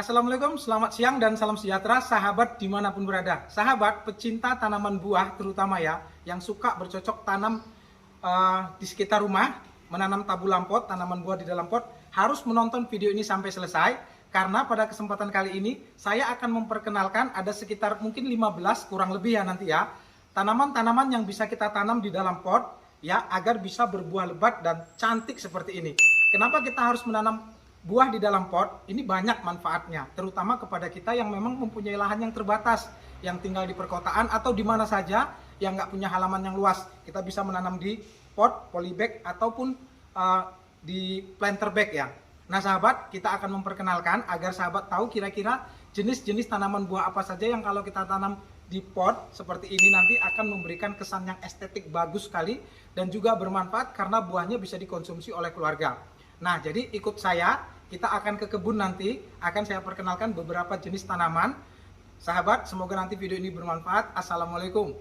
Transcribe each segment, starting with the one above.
Assalamualaikum, selamat siang dan salam sejahtera sahabat dimanapun berada. Sahabat pecinta tanaman buah terutama ya, yang suka bercocok tanam di sekitar rumah, menanam tabu lampot, tanaman buah di dalam pot, harus menonton video ini sampai selesai. Karena pada kesempatan kali ini saya akan memperkenalkan ada sekitar mungkin 15 kurang lebih ya nanti ya, tanaman-tanaman yang bisa kita tanam di dalam pot ya, agar bisa berbuah lebat dan cantik seperti ini. Kenapa kita harus menanam buah di dalam pot? Ini banyak manfaatnya, terutama kepada kita yang memang mempunyai lahan yang terbatas, yang tinggal di perkotaan atau di mana saja yang nggak punya halaman yang luas. Kita bisa menanam di pot, polybag ataupun di planter bag ya. Nah sahabat, kita akan memperkenalkan agar sahabat tahu kira-kira jenis-jenis tanaman buah apa saja yang kalau kita tanam di pot seperti ini nanti akan memberikan kesan yang estetik bagus sekali dan juga bermanfaat karena buahnya bisa dikonsumsi oleh keluarga. Nah, jadi ikut saya, kita akan ke kebun nanti, akan saya perkenalkan beberapa jenis tanaman. Sahabat, semoga nanti video ini bermanfaat. Assalamualaikum.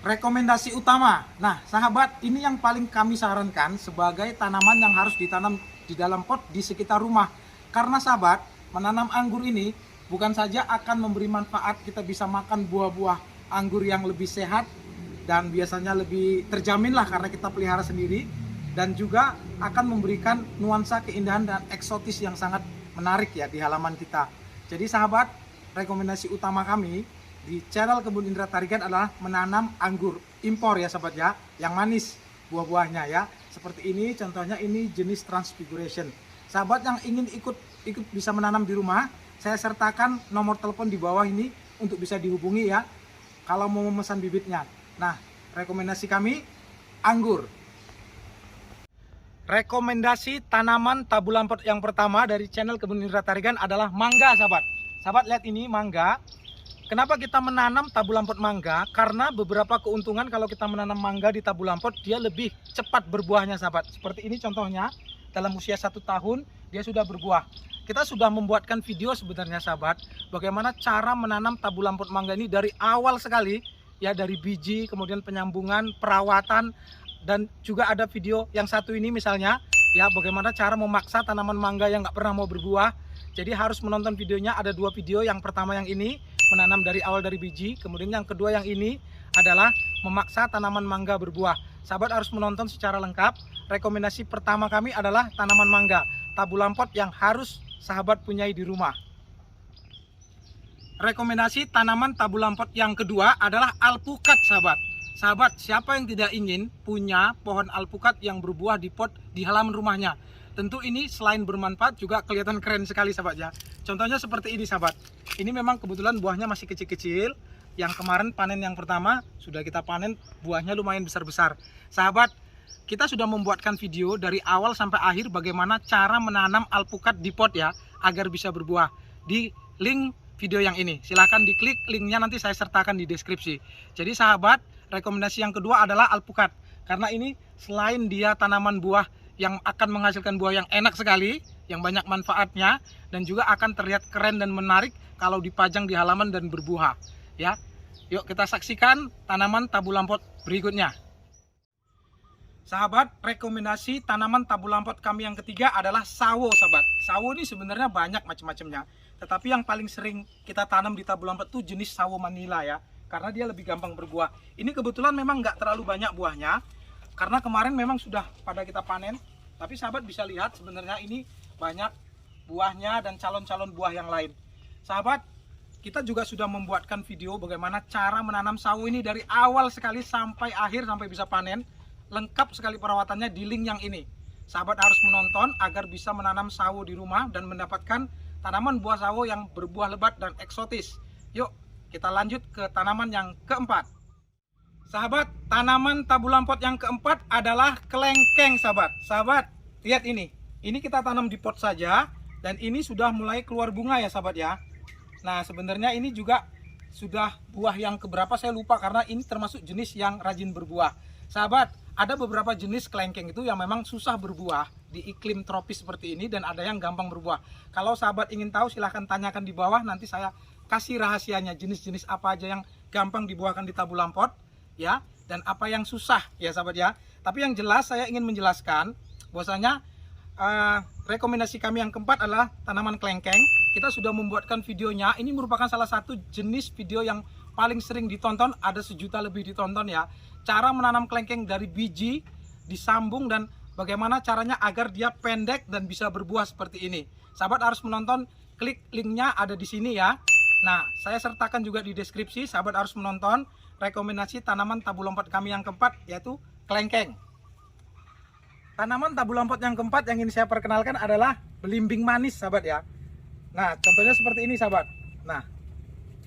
Rekomendasi utama. Nah, sahabat, ini yang paling kami sarankan sebagai tanaman yang harus ditanam di dalam pot di sekitar rumah. Karena sahabat, menanam anggur ini bukan saja akan memberi manfaat, kita bisa makan buah-buah anggur yang lebih sehat dan biasanya lebih terjamin lah karena kita pelihara sendiri, dan juga akan memberikan nuansa keindahan dan eksotis yang sangat menarik ya di halaman kita. Jadi sahabat, rekomendasi utama kami di channel Kebun Indra Tarigan adalah menanam anggur impor ya sahabat ya, yang manis buah-buahnya ya. Seperti ini contohnya, ini jenis Transfiguration. Sahabat yang ingin ikut bisa menanam di rumah, saya sertakan nomor telepon di bawah ini untuk bisa dihubungi ya kalau mau memesan bibitnya. Nah, rekomendasi kami anggur. Rekomendasi tanaman tabu lampot yang pertama dari channel Kebun Indra Tarigan adalah mangga sahabat. Sahabat lihat ini mangga. Kenapa kita menanam tabu lampot mangga? Karena beberapa keuntungan kalau kita menanam mangga di tabu lampot, dia lebih cepat berbuahnya sahabat. Seperti ini contohnya, dalam usia 1 tahun dia sudah berbuah. Kita sudah membuatkan video sebenarnya sahabat, bagaimana cara menanam tabu lampot mangga ini dari awal sekali ya, dari biji, kemudian penyambungan, perawatan, dan juga ada video yang satu ini misalnya ya, bagaimana cara memaksa tanaman mangga yang nggak pernah mau berbuah. Jadi harus menonton videonya, ada 2 video. Yang pertama yang ini, menanam dari awal dari biji, kemudian yang kedua yang ini adalah memaksa tanaman mangga berbuah. Sahabat harus menonton secara lengkap. Rekomendasi pertama kami adalah tanaman mangga tabu lampot yang harus sahabat punyai di rumah. Rekomendasi tanaman tabu lampot yang kedua adalah alpukat sahabat. Sahabat, siapa yang tidak ingin punya pohon alpukat yang berbuah di pot di halaman rumahnya? Tentu ini selain bermanfaat juga kelihatan keren sekali sahabat ya. Contohnya seperti ini sahabat. Ini memang kebetulan buahnya masih kecil-kecil. Yang kemarin panen yang pertama sudah kita panen, buahnya lumayan besar-besar. Sahabat, kita sudah membuatkan video dari awal sampai akhir bagaimana cara menanam alpukat di pot ya, agar bisa berbuah. Di link video yang ini, silahkan diklik linknya, nanti saya sertakan di deskripsi. Jadi sahabat, rekomendasi yang kedua adalah alpukat. Karena ini selain dia tanaman buah yang akan menghasilkan buah yang enak sekali, yang banyak manfaatnya, dan juga akan terlihat keren dan menarik kalau dipajang di halaman dan berbuah ya. Yuk kita saksikan tanaman tabu lampot berikutnya. Sahabat, rekomendasi tanaman tabu lampot kami yang ketiga adalah sawo sahabat. Sawo ini sebenarnya banyak macam-macamnya, tetapi yang paling sering kita tanam di tabu lampot itu jenis sawo Manila ya, karena dia lebih gampang berbuah. Ini kebetulan memang nggak terlalu banyak buahnya, karena kemarin memang sudah pada kita panen. Tapi sahabat bisa lihat sebenarnya ini banyak buahnya dan calon-calon buah yang lain. Sahabat, kita juga sudah membuatkan video bagaimana cara menanam sawo ini dari awal sekali sampai akhir, sampai bisa panen. Lengkap sekali perawatannya di link yang ini. Sahabat harus menonton agar bisa menanam sawo di rumah dan mendapatkan tanaman buah sawo yang berbuah lebat dan eksotis. Yuk kita lanjut ke tanaman yang keempat. Sahabat, tanaman tabu lampot yang keempat adalah kelengkeng sahabat. Sahabat, lihat ini. Ini kita tanam di pot saja dan ini sudah mulai keluar bunga ya sahabat ya. Nah, sebenarnya ini juga sudah buah yang keberapa saya lupa karena ini termasuk jenis yang rajin berbuah. Sahabat, ada beberapa jenis kelengkeng itu yang memang susah berbuah di iklim tropis seperti ini dan ada yang gampang berbuah. Kalau sahabat ingin tahu silahkan tanyakan di bawah, nanti saya kasih rahasianya jenis-jenis apa aja yang gampang dibuahkan di tabu lampot ya, dan apa yang susah ya sahabat ya. Tapi yang jelas saya ingin menjelaskan bahwasanya rekomendasi kami yang keempat adalah tanaman kelengkeng. Kita sudah membuatkan videonya. Ini merupakan salah satu jenis video yang paling sering ditonton, ada 1 juta lebih ditonton ya. Cara menanam kelengkeng dari biji, disambung, dan bagaimana caranya agar dia pendek dan bisa berbuah seperti ini. Sahabat harus menonton, klik linknya ada di sini ya. Nah, saya sertakan juga di deskripsi. Sahabat harus menonton rekomendasi tanaman tabu lompat kami yang keempat, yaitu kelengkeng. Tanaman tabu lompat yang keempat yang ingin saya perkenalkan adalah belimbing manis, sahabat ya. Nah, contohnya seperti ini, sahabat. Nah,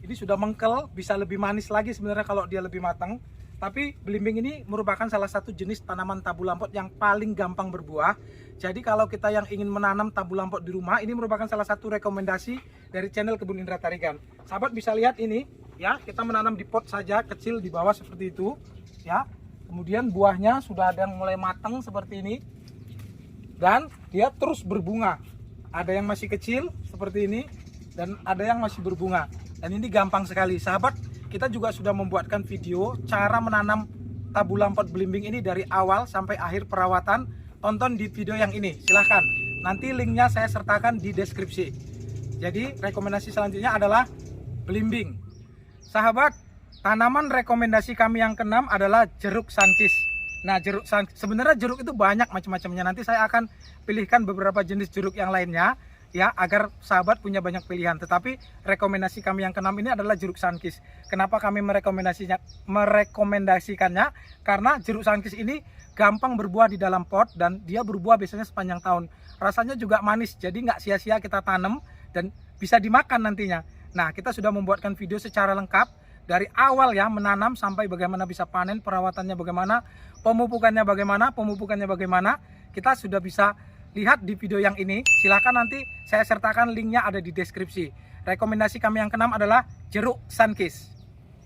ini sudah mengkel, bisa lebih manis lagi sebenarnya kalau dia lebih matang. Tapi belimbing ini merupakan salah satu jenis tanaman tabu lampot yang paling gampang berbuah. Jadi kalau kita yang ingin menanam tabu lampot di rumah, ini merupakan salah satu rekomendasi dari channel Kebun Indra Tarigan. Sahabat bisa lihat ini, ya, kita menanam di pot saja, kecil di bawah seperti itu, ya. Kemudian buahnya sudah ada yang mulai matang seperti ini, dan dia terus berbunga. Ada yang masih kecil seperti ini, dan ada yang masih berbunga. Dan ini gampang sekali, sahabat. Kita juga sudah membuatkan video cara menanam tabu lampot belimbing ini dari awal sampai akhir perawatan. Tonton di video yang ini, silahkan. Nanti linknya saya sertakan di deskripsi. Jadi rekomendasi selanjutnya adalah belimbing. Sahabat, tanaman rekomendasi kami yang keenam adalah jeruk sunkist. Nah, jeruk sunkist, sebenarnya jeruk itu banyak macam-macamnya. Nanti saya akan pilihkan beberapa jenis jeruk yang lainnya, ya, agar sahabat punya banyak pilihan. Tetapi rekomendasi kami yang keenam ini adalah jeruk sunkist. Kenapa kami merekomendasikannya? Karena jeruk sunkist ini gampang berbuah di dalam pot dan dia berbuah biasanya sepanjang tahun. Rasanya juga manis, jadi nggak sia-sia kita tanam dan bisa dimakan nantinya. Nah, kita sudah membuatkan video secara lengkap dari awal ya, menanam sampai bagaimana bisa panen, perawatannya bagaimana, pemupukannya bagaimana. Kita sudah bisa lihat di video yang ini. Silahkan, nanti saya sertakan linknya ada di deskripsi. Rekomendasi kami yang keenam adalah jeruk sunkist.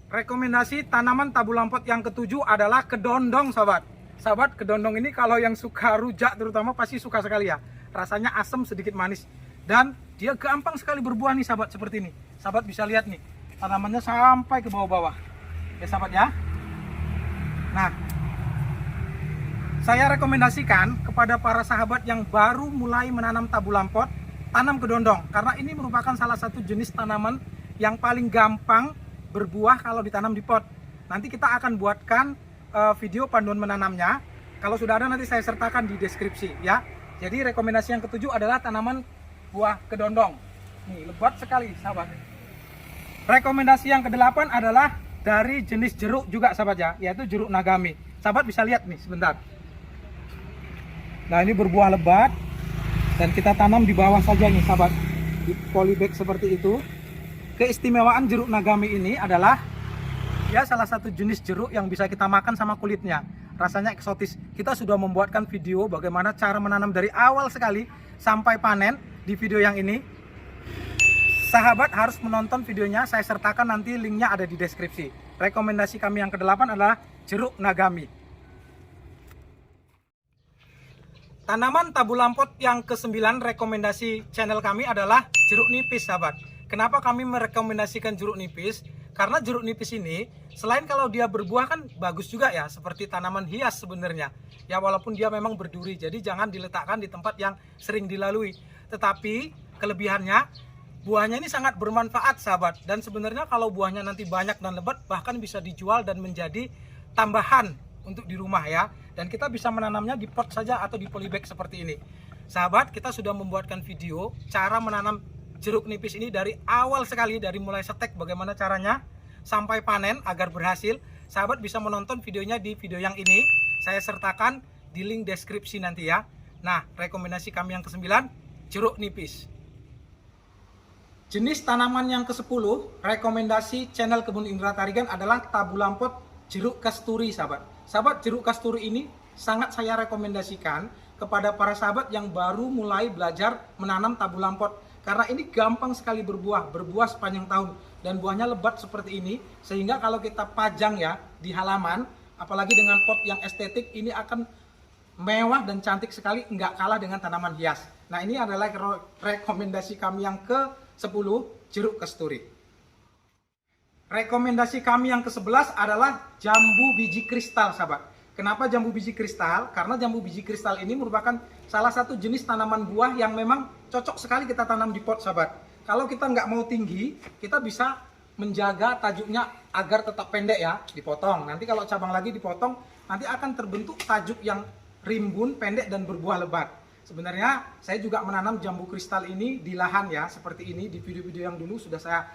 Rekomendasi tanaman tabu lampot yang ketujuh adalah kedondong, sahabat. Sahabat, kedondong ini kalau yang suka rujak terutama pasti suka sekali ya. Rasanya asam sedikit manis. Dan dia gampang sekali berbuah nih, sahabat, seperti ini. Sahabat bisa lihat nih, tanamannya sampai ke bawah-bawah. Ya, sahabat ya. Nah, saya rekomendasikan kepada para sahabat yang baru mulai menanam tabu lampot, tanam kedondong. Karena ini merupakan salah satu jenis tanaman yang paling gampang berbuah kalau ditanam di pot. Nanti kita akan buatkan video panduan menanamnya. Kalau sudah ada nanti saya sertakan di deskripsi ya. Jadi rekomendasi yang ketujuh adalah tanaman buah kedondong. Nih, lebat sekali, sahabat. Rekomendasi yang kedelapan adalah dari jenis jeruk juga, sahabat ya, yaitu jeruk nagami. Sahabat bisa lihat nih sebentar. Nah, ini berbuah lebat dan kita tanam di bawah saja nih, sahabat, di polybag seperti itu. Keistimewaan jeruk nagami ini adalah ya salah satu jenis jeruk yang bisa kita makan sama kulitnya. Rasanya eksotis. Kita sudah membuatkan video bagaimana cara menanam dari awal sekali sampai panen di video yang ini. Sahabat harus menonton videonya, saya sertakan nanti linknya ada di deskripsi. Rekomendasi kami yang kedelapan adalah jeruk nagami. Tanaman tabu lampot yang ke-9 rekomendasi channel kami adalah jeruk nipis, sahabat. Kenapa kami merekomendasikan jeruk nipis? Karena jeruk nipis ini, selain kalau dia berbuah kan bagus juga ya, seperti tanaman hias sebenarnya. Ya, walaupun dia memang berduri, jadi jangan diletakkan di tempat yang sering dilalui. Tetapi kelebihannya, buahnya ini sangat bermanfaat, sahabat. Dan sebenarnya kalau buahnya nanti banyak dan lebat, bahkan bisa dijual dan menjadi tambahan untuk di rumah ya. Dan kita bisa menanamnya di pot saja atau di polybag seperti ini. Sahabat, kita sudah membuatkan video cara menanam jeruk nipis ini dari awal sekali, dari mulai setek bagaimana caranya sampai panen agar berhasil. Sahabat bisa menonton videonya di video yang ini. Saya sertakan di link deskripsi nanti ya. Nah, rekomendasi kami yang ke-9, jeruk nipis. Jenis tanaman yang ke-10, rekomendasi channel Kebun Indra Tarigan adalah tabu lampot jeruk kasturi, sahabat. Sahabat, jeruk kasturi ini sangat saya rekomendasikan kepada para sahabat yang baru mulai belajar menanam tabu lampot. Karena ini gampang sekali berbuah sepanjang tahun. Dan buahnya lebat seperti ini, sehingga kalau kita pajang ya di halaman, apalagi dengan pot yang estetik, ini akan mewah dan cantik sekali, nggak kalah dengan tanaman hias. Nah, ini adalah rekomendasi kami yang ke-10, jeruk kasturi. Rekomendasi kami yang ke-11 adalah jambu biji kristal, sahabat. Kenapa jambu biji kristal? Karena jambu biji kristal ini merupakan salah satu jenis tanaman buah yang memang cocok sekali kita tanam di pot, sahabat. Kalau kita nggak mau tinggi, kita bisa menjaga tajuknya agar tetap pendek ya, dipotong. Nanti kalau cabang lagi dipotong, nanti akan terbentuk tajuk yang rimbun, pendek, dan berbuah lebat. Sebenarnya saya juga menanam jambu kristal ini di lahan ya, seperti ini. Di video-video yang dulu sudah saya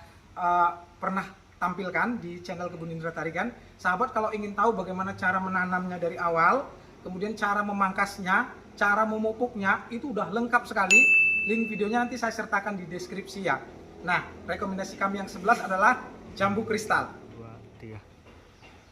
pernah tampilkan di channel Kebun Indra Tarigan. Sahabat kalau ingin tahu bagaimana cara menanamnya dari awal, kemudian cara memangkasnya, cara memupuknya, itu udah lengkap sekali. Link videonya nanti saya sertakan di deskripsi ya. Nah, rekomendasi kami yang 11 adalah jambu kristal.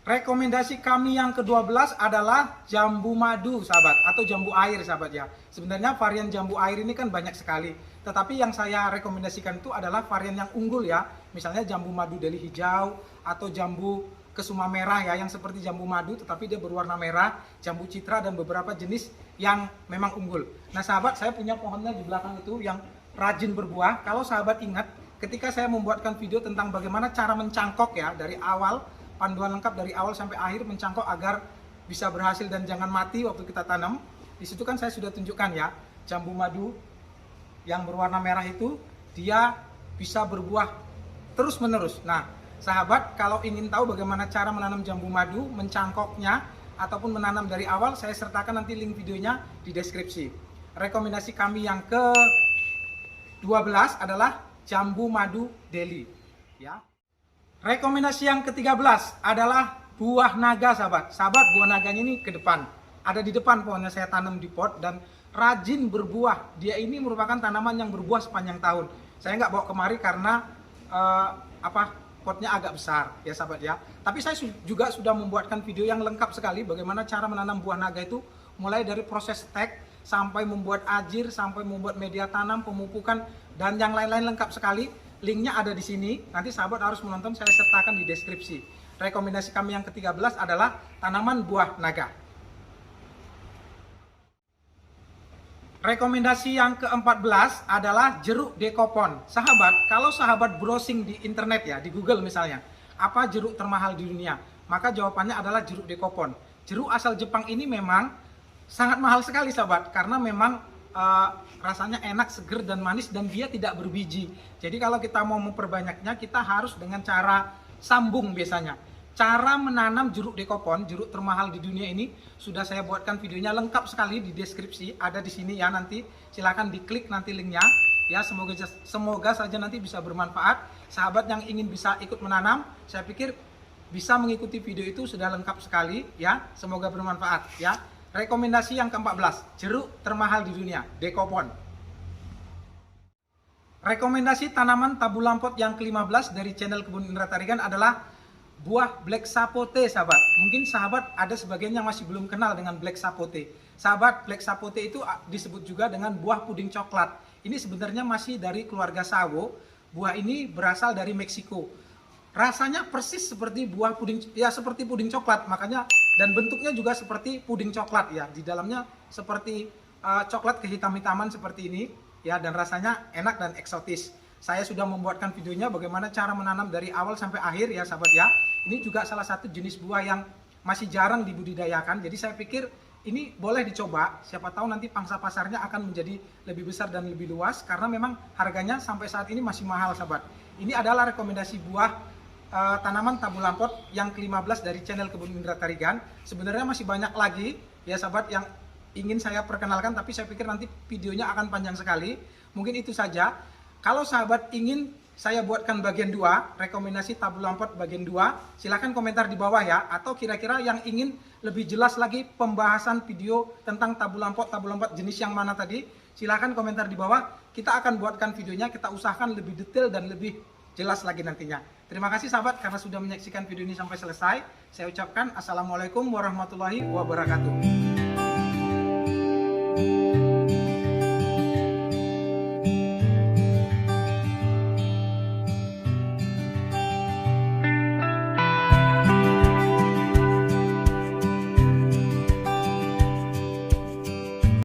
Rekomendasi kami yang ke-12 adalah jambu madu, sahabat, atau jambu air, sahabat ya. Sebenarnya varian jambu air ini kan banyak sekali, tetapi yang saya rekomendasikan itu adalah varian yang unggul ya. Misalnya jambu madu Delhi hijau atau jambu kesuma merah ya, yang seperti jambu madu tetapi dia berwarna merah, jambu citra, dan beberapa jenis yang memang unggul. Nah sahabat, saya punya pohonnya di belakang itu yang rajin berbuah. Kalau sahabat ingat, ketika saya membuatkan video tentang bagaimana cara mencangkok ya, dari awal, panduan lengkap dari awal sampai akhir mencangkok agar bisa berhasil dan jangan mati waktu kita tanam. Di situ kan saya sudah tunjukkan ya, jambu madu yang berwarna merah itu dia bisa berbuah terus menerus. Nah, sahabat kalau ingin tahu bagaimana cara menanam jambu madu, mencangkoknya ataupun menanam dari awal, saya sertakan nanti link videonya di deskripsi. Rekomendasi kami yang ke-12 adalah jambu madu Delhi ya. Rekomendasi yang ke-13 adalah buah naga, sahabat. Sahabat, buah naganya ini ke depan. Ada di depan pohonnya, saya tanam di pot dan rajin berbuah. Dia ini merupakan tanaman yang berbuah sepanjang tahun. Saya nggak bawa kemari karena potnya agak besar ya, sahabat ya. Tapi saya juga sudah membuatkan video yang lengkap sekali bagaimana cara menanam buah naga itu, mulai dari proses stek sampai membuat ajir, sampai membuat media tanam, pemupukan, dan yang lain-lain lengkap sekali. Linknya ada di sini, nanti sahabat harus menonton, saya sertakan di deskripsi. Rekomendasi kami yang ke-13 adalah tanaman buah naga. Rekomendasi yang ke-14 adalah jeruk dekopon. Sahabat, kalau sahabat browsing di internet ya, di Google misalnya, apa jeruk termahal di dunia? Maka jawabannya adalah jeruk dekopon. Jeruk asal Jepang ini memang sangat mahal sekali, sahabat, karena memang rasanya enak, seger, dan manis, dan dia tidak berbiji. Jadi kalau kita mau memperbanyaknya, kita harus dengan cara sambung biasanya. Cara menanam jeruk dekopon, jeruk termahal di dunia ini, sudah saya buatkan videonya lengkap sekali di deskripsi, ada di sini ya, nanti silahkan diklik nanti linknya ya. Semoga saja nanti bisa bermanfaat. Sahabat yang ingin bisa ikut menanam, saya pikir bisa mengikuti video itu, sudah lengkap sekali ya. Semoga bermanfaat ya. Rekomendasi yang ke-14, jeruk termahal di dunia, dekopon. Rekomendasi tanaman tabu lampot yang ke-15 dari channel Kebun Indra Tarigan adalah buah black sapote, sahabat. Mungkin sahabat ada sebagian yang masih belum kenal dengan black sapote. Sahabat, black sapote itu disebut juga dengan buah puding coklat. Ini sebenarnya masih dari keluarga sawo. Buah ini berasal dari Meksiko. Rasanya persis seperti buah puding ya, seperti puding coklat, makanya, dan bentuknya juga seperti puding coklat ya. Di dalamnya seperti coklat kehitam-hitaman seperti ini ya, dan rasanya enak dan eksotis. Saya sudah membuatkan videonya bagaimana cara menanam dari awal sampai akhir ya, sahabat ya. Ini juga salah satu jenis buah yang masih jarang dibudidayakan. Jadi saya pikir ini boleh dicoba. Siapa tahu nanti pangsa pasarnya akan menjadi lebih besar dan lebih luas, karena memang harganya sampai saat ini masih mahal, sahabat. Ini adalah rekomendasi buah tanaman tabu lampot yang ke-15 dari channel Kebun Indra Tarigan. Sebenarnya masih banyak lagi ya, sahabat, yang ingin saya perkenalkan, tapi saya pikir nanti videonya akan panjang sekali. Mungkin itu saja. Kalau sahabat ingin saya buatkan bagian 2, rekomendasi tabu lampot bagian 2, silahkan komentar di bawah ya. Atau kira-kira yang ingin lebih jelas lagi pembahasan video tentang tabu lampot jenis yang mana tadi, silahkan komentar di bawah. Kita akan buatkan videonya, kita usahakan lebih detail dan lebih jelas lagi nantinya. Terima kasih sahabat karena sudah menyaksikan video ini sampai selesai. Saya ucapkan assalamualaikum warahmatullahi wabarakatuh.